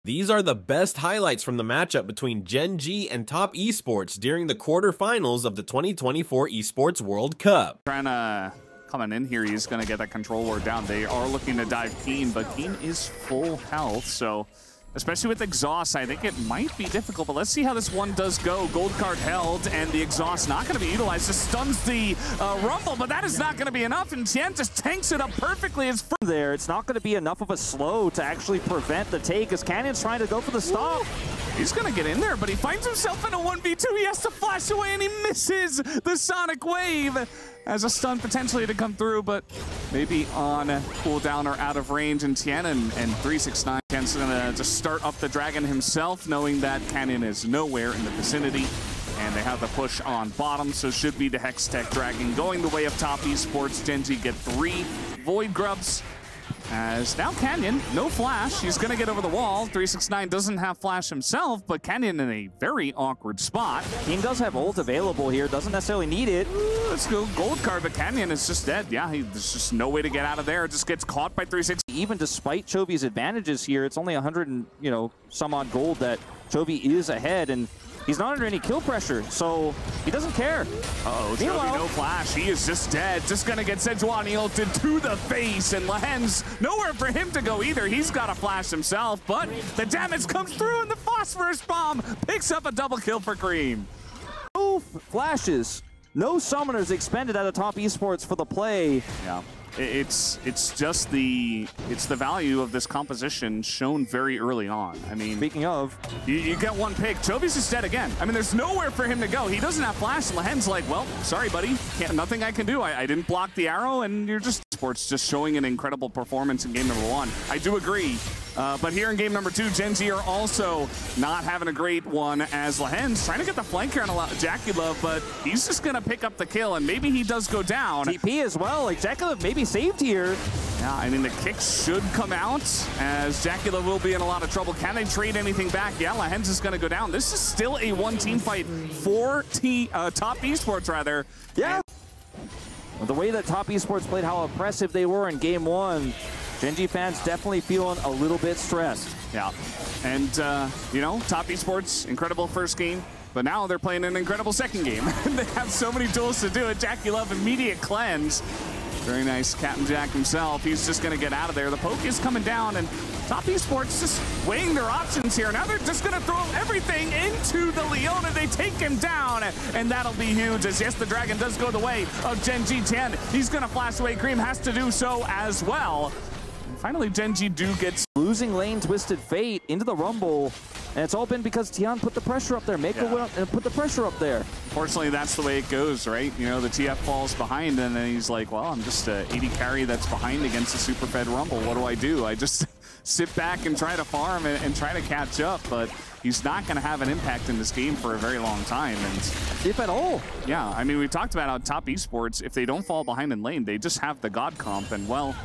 These are the best highlights from the matchup between Gen G and Top Esports during the quarterfinals of the 2024 Esports World Cup. Trying to coming in here, he's going to get that control ward down. They are looking to dive Keen, but Keen is full health, so especially with exhaust, I think it might be difficult, but let's see how this one does go. Gold card held, and the exhaust not going to be utilized. Just stuns the Rumble, but that is not going to be enough, and Tian just tanks it up perfectly. There, it's not going to be enough of a slow to actually prevent the take, as Canyon's trying to go for the stop. He's going to get in there, but he finds himself in a 1v2. He has to flash away, and he misses the Sonic Wave as a stun potentially to come through, but maybe on cooldown or out of range. And Tian and 369 Tian's going to just start up the Dragon himself, knowing that Canyon is nowhere in the vicinity. And they have the push on bottom, so should be the Hextech Dragon going the way of Top Esports. Gen G get 3 Void Grubs. As now Canyon, no flash. He's going to get over the wall. 369 doesn't have flash himself, but Canyon in a very awkward spot. Keen does have ult available here, doesn't necessarily need it. Let's go gold card, but Canyon is just dead. Yeah, there's just no way to get out of there. It just gets caught by 369. Even despite Chovy's advantages here, it's only 100 and, some odd gold that Chovy is ahead, and he's not under any kill pressure, so he doesn't care. Uh-oh, Chovy no flash. He is just dead. Just gonna get Sejuani ulted to the face, and Lehen's nowhere for him to go either. He's got a flash himself, but the damage comes through, and the Phosphorus Bomb picks up a double kill for Cream. No flashes, no summoners expended out of Top Esports for the play. Yeah. It's just the value of this composition shown very early on. I mean, speaking of, you get one pick. Chovy's just dead again. I mean, there's nowhere for him to go. He doesn't have flash. Lehen's like, well, sorry, buddy. Nothing I can do. I didn't block the arrow, and you're just Sports just showing an incredible performance in game number 1. I do agree. But here in game number 2, Gen G are also not having a great one, as Lehen's trying to get the flank here on JackeyLove, but he's just going to pick up the kill, and maybe he does go down. TP as well, like JackeyLove maybe saved here. Yeah, I mean, the kicks should come out, as JackeyLove will be in a lot of trouble. Can they trade anything back? Yeah, Lehen's is going to go down. This is still a one-team fight for Top Esports, rather. Yeah. The way that Top Esports played, how oppressive they were in game 1, Gen G fans definitely feeling a little bit stressed. Yeah, and Top Esports, incredible first game, but now they're playing an incredible second game. They have so many tools to do it. JackeyLove, immediate cleanse. Very nice, Captain Jack himself. He's just going to get out of there. The poke is coming down, and Top Esports just weighing their options here. Now they're just going to throw everything into the Leona. They take him down, and that'll be huge, as yes, the Dragon does go the way of Gen G 10. He's going to flash away. Cream has to do so as well. And finally, Gen G do get losing lane Twisted Fate into the Rumble, and it's all been because Tian put the pressure up there. Mako went up and put the pressure up there. Fortunately, that's the way it goes, right? The TF falls behind, and then he's like, well, I'm just a 80 carry that's behind against a super fed Rumble. What do? I just sit back and try to farm and try to catch up, but he's not going to have an impact in this game for a very long time. And if at all. Yeah, I mean, we talked about how Top Esports, if they don't fall behind in lane, they just have the God comp, and well,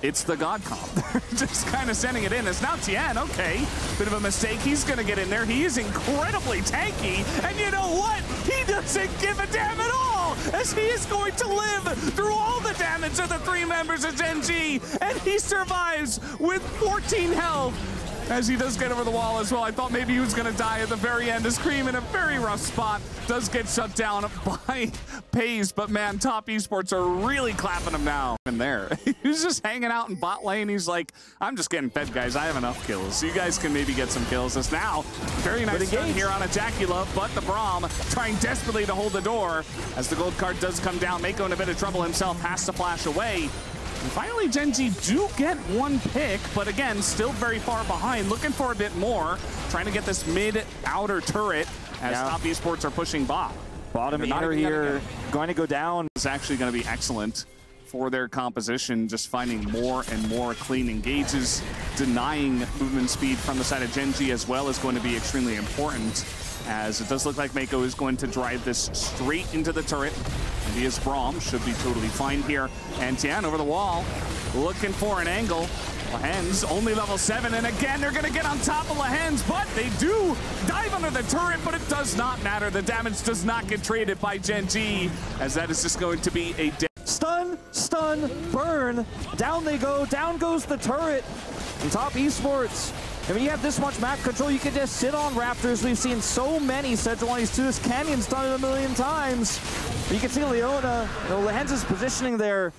it's the God comp. Just kind of sending it in. It's now Tian. Okay, bit of a mistake. He's going to get in there. He is incredibly tanky. And you know what? He doesn't give a damn at all, as he is going to live through all the damage of the 3 members of Gen G. And he survives with 14 health, as he does get over the wall as well. I thought maybe he was going to die at the very end, as Cream in a very rough spot does get shut down by Paze. But man, Top Esports are really clapping him now. And there, he's just hanging out in bot lane. He's like, I'm just getting fed, guys. I have enough kills. You guys can maybe get some kills. As now, very nice stun here on a JackeyLove, but the Braum trying desperately to hold the door. As the gold card does come down, Mako in a bit of trouble himself, has to flash away. And finally, Gen G do get one pick, but again, still very far behind, looking for a bit more, trying to get this mid-outer turret as Top Esports are pushing bot. Bottom meter here, going to go down. It's actually going to be excellent for their composition, just finding more and more clean engages. Denying movement speed from the side of Gen G as well is going to be extremely important, as it does look like Mako is going to drive this straight into the turret. And he is Braum, should be totally fine here. And Tian over the wall, looking for an angle. Lehen's only level 7, and again, they're gonna get on top of Lehen's, but they do dive under the turret, but it does not matter. The damage does not get traded by Gen G, as that is just going to be a stun, burn, down they go, down goes the turret. And Top Esports I mean, you have this much map control, you can just sit on Raptors. We've seen so many Sejuani's to this. Canyon's done it a million times. But you can see Leona, Lehends' positioning there,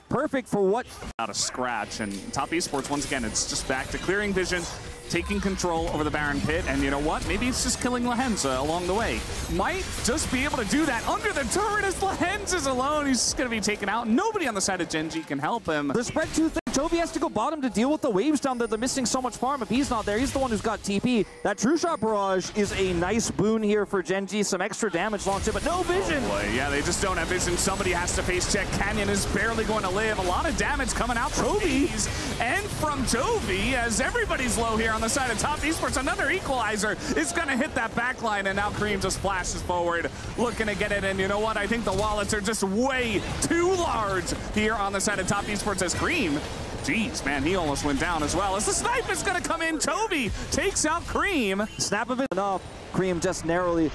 perfect for what? Out of scratch, and Top Esports, once again, it's just back to clearing vision, taking control over the Baron pit, and you know what? Maybe it's just killing Lehends along the way. Might just be able to do that under the turret as Lehends is alone. He's just going to be taken out. Nobody on the side of Gen G can help him. The spread too thick. Chovy has to go bottom to deal with the waves down there. They're missing so much farm. If he's not there, he's the one who's got TP. That True Shot Barrage is a nice boon here for Gen G. Some extra damage launched in, but no vision. Oh boy, yeah, they just don't have vision. Somebody has to face check. Canyon is barely going to live. A lot of damage coming out from FaZe and from Chovy as everybody's low here on the side of Top Esports. Another equalizer is going to hit that backline, and now Cream just flashes forward, looking to get it. And you know what? I think the wallets are just way too large here on the side of Top Esports as Cream. Jeez, man, he almost went down as well. As the snipe is going to come in, Chovy takes out Cream. Snap of it enough. Cream just narrowly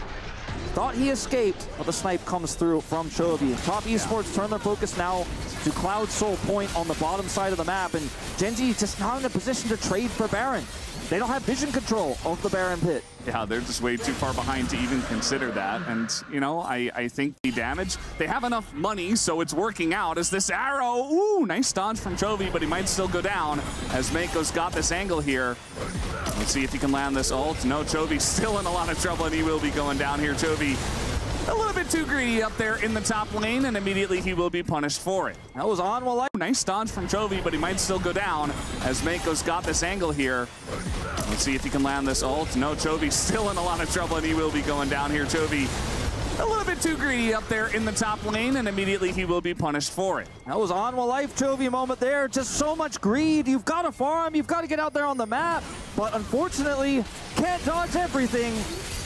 thought he escaped, but the snipe comes through from Chovy. Top Esports turn their focus now to Cloud Soul Point on the bottom side of the map, and Gen G just not in a position to trade for Baron. They don't have vision control of the Baron pit. Yeah, they're just way too far behind to even consider that. And, you know, I think the damage, they have enough money, so it's working out as this arrow. Ooh, nice dodge from Chovy, but he might still go down as Mako's got this angle here. Let's see if he can land this ult. No, Chovy's still in a lot of trouble, and he will be going down here. Chovy a little bit too greedy up there in the top lane, and immediately he will be punished for it. That was on while Nice dodge from Chovy, but he might still go down as Mako's got this angle here. Let's see if he can land this ult. No, Chovy's still in a lot of trouble, and he will be going down here. Chovy a little bit too greedy up there in the top lane, and immediately he will be punished for it. That was on while life Chovy moment there. Just so much greed. You've got to farm. You've got to get out there on the map. But unfortunately, can't dodge everything.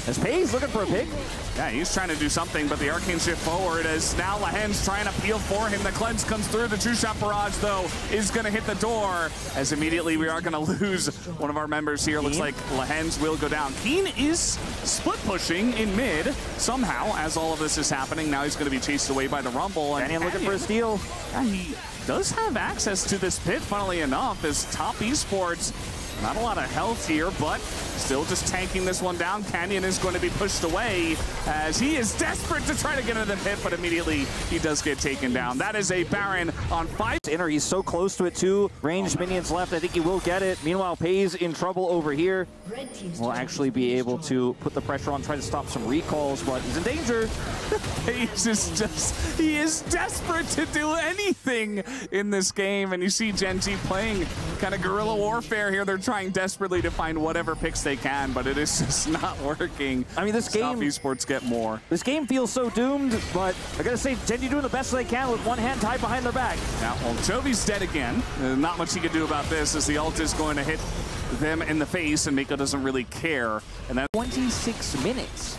As FaZe looking for a pick. Yeah, he's trying to do something, but the Arcane shift forward as now Lehends trying to peel for him. The cleanse comes through. The True Shot Barrage, though, is going to hit the door as immediately we are going to lose one of our members here. Looks like Lehends will go down. Keen is split pushing in mid somehow as all of this is happening. Now he's going to be chased away by the Rumble. And Canyon looking for a steal. Yeah, he does have access to this pit, funnily enough, as Top Esports. Not a lot of health here, but still just tanking this one down. Canyon is going to be pushed away as he is desperate to try to get into the pit, but immediately he does get taken down. That is a Baron on 5. Inner, he's so close to it too. Ranged minions left. I think he will get it. Meanwhile, FaZe in trouble over here. Will actually be able to put the pressure on, try to stop some recalls, but he's in danger. FaZe is just, he is desperate to do anything in this game, and you see Gen G playing kind of guerrilla warfare here. They're trying desperately to find whatever picks they can, but it is just not working. I mean, this game, Top Esports get more. This game feels so doomed, but I gotta say, Gen G doing the best they can with one hand tied behind their back. Now, well, Chovy's dead again. Not much he can do about this as the ult is going to hit them in the face, and Mako doesn't really care. And then 26 minutes.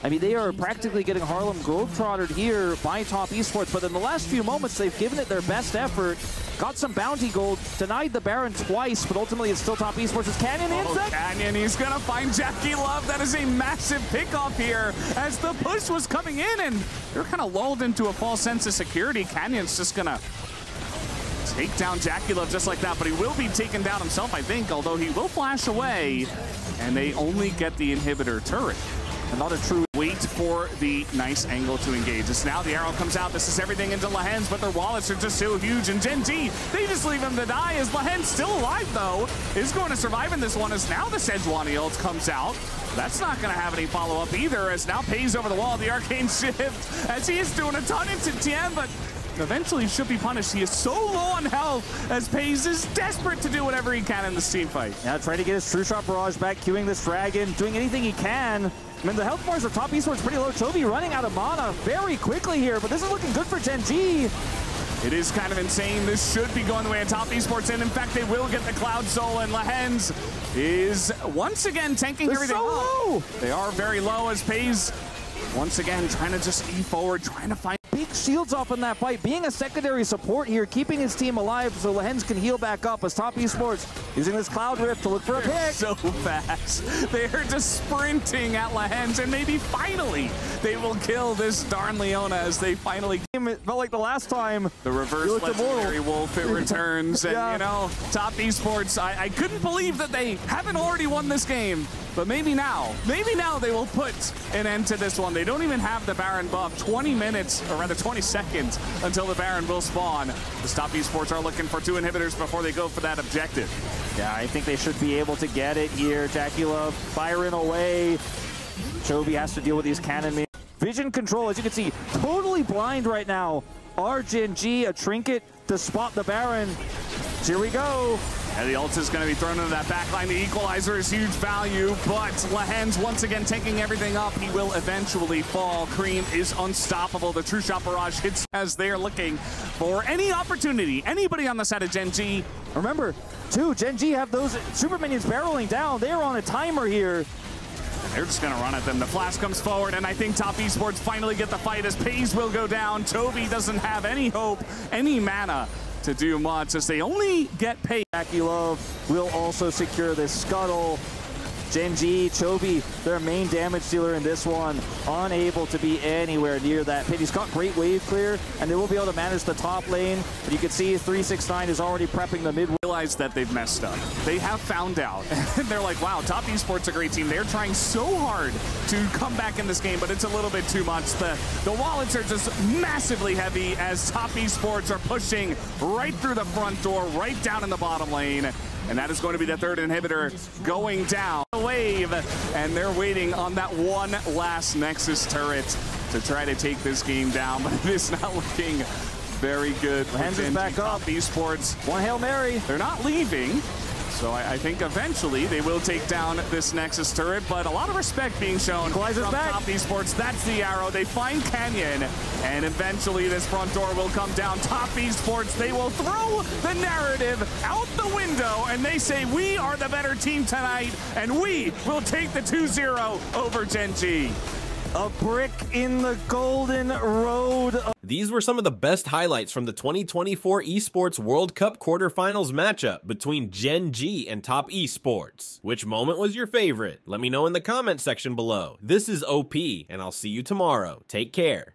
I mean, they are practically getting Harlem globetrotted here by Top Esports, but in the last few moments, they've given it their best effort. Got some bounty gold, denied the Baron twice, but ultimately it's still Top Esports. It's Canyon insect. Canyon, he's gonna find JackeyLove. That is a massive pickoff here as the push was coming in, and they're kind of lulled into a false sense of security. Canyon's just gonna take down JackeyLove just like that, but he will be taken down himself, I think, although he will flash away, and they only get the inhibitor turret. And not a true wait for the nice angle to engage. As now the arrow comes out. This is everything into Lehends, but their wallets are just so huge. And Gen G, they just leave him to die. As Lehends still alive, though, is going to survive in this one. As now the Sejuani ult comes out. That's not going to have any follow-up either. As now pays over the wall. The Arcane shift as he is doing a ton into Tien, but eventually he should be punished. He is so low on health as FaZe is desperate to do whatever he can in this team fight. Yeah, trying to get his True Shot Barrage back, queuing this Dragon, doing anything he can. I mean, the health bars of Top Esports pretty low. Chovy running out of mana very quickly here, but this is looking good for Gen G. It is kind of insane. This should be going the way of Top Esports, and in fact, they will get the Cloud Soul, and Lehends is once again tanking everything so low. They are very low as FaZe once again trying to just E forward, trying to find big shields off in that fight, being a secondary support here, keeping his team alive so Lehends can heal back up as Top Esports using this Cloud Rift to look for a pick. So fast. They're just sprinting at Lehends, and maybe finally they will kill this darn Leona as they finally... It felt like the last time. The reverse legendary wolf, it returns. And, Yeah. you know, Top Esports, I couldn't believe that they haven't already won this game. But maybe now they will put an end to this one. They don't even have the Baron buff. 20 minutes, or rather 20 seconds, until the Baron will spawn. The Top Esports are looking for 2 inhibitors before they go for that objective. Yeah, I think they should be able to get it here. JackeyLove, Byron away. Chovy has to deal with these cannon men. Vision control, as you can see, totally blind right now. RGG, a trinket to spot the Baron. Here we go. And the ult is going to be thrown into that backline. The equalizer is huge value, but Lehends once again taking everything up. He will eventually fall. Cream is unstoppable. The True Shot Barrage hits as they're looking for any opportunity. Anybody on the side of Gen G. Remember, too, Gen G have those super minions barreling down. They're on a timer here. They're just going to run at them. The flash comes forward, and I think Top Esports finally get the fight as Pays will go down. Chovy doesn't have any hope, any mana to do much as they only get paid. JackeyLove will also secure this scuttle. Gen G, Chovy, their main damage dealer in this one, unable to be anywhere near that pit. He's got great wave clear, and they will be able to manage the top lane. But you can see 369 is already prepping the mid. Realize that they've messed up. They have found out. And they're like, wow, Top Esports a great team. They're trying so hard to come back in this game, but it's a little bit too much. The wallets are just massively heavy as Top Esports are pushing right through the front door, right down in the bottom lane. And that is going to be the 3rd inhibitor going down. Wave, and they're waiting on that one last Nexus turret to try to take this game down, but it is not looking very good. Lehends is back up. Top Esports, One Hail Mary. they're not leaving. So I think eventually they will take down this Nexus turret, but a lot of respect being shown Equalizer's from back. Top Esports. That's the arrow. They find Canyon, and eventually this front door will come down. Top Esports, they will throw the narrative out the window, and they say, we are the better team tonight, and we will take the 2-0 over Gen G. A brick in the golden road. These were some of the best highlights from the 2024 Esports World Cup quarterfinals matchup between Gen G and Top Esports. Which moment was your favorite? Let me know in the comment section below. This is OP, and I'll see you tomorrow. Take care.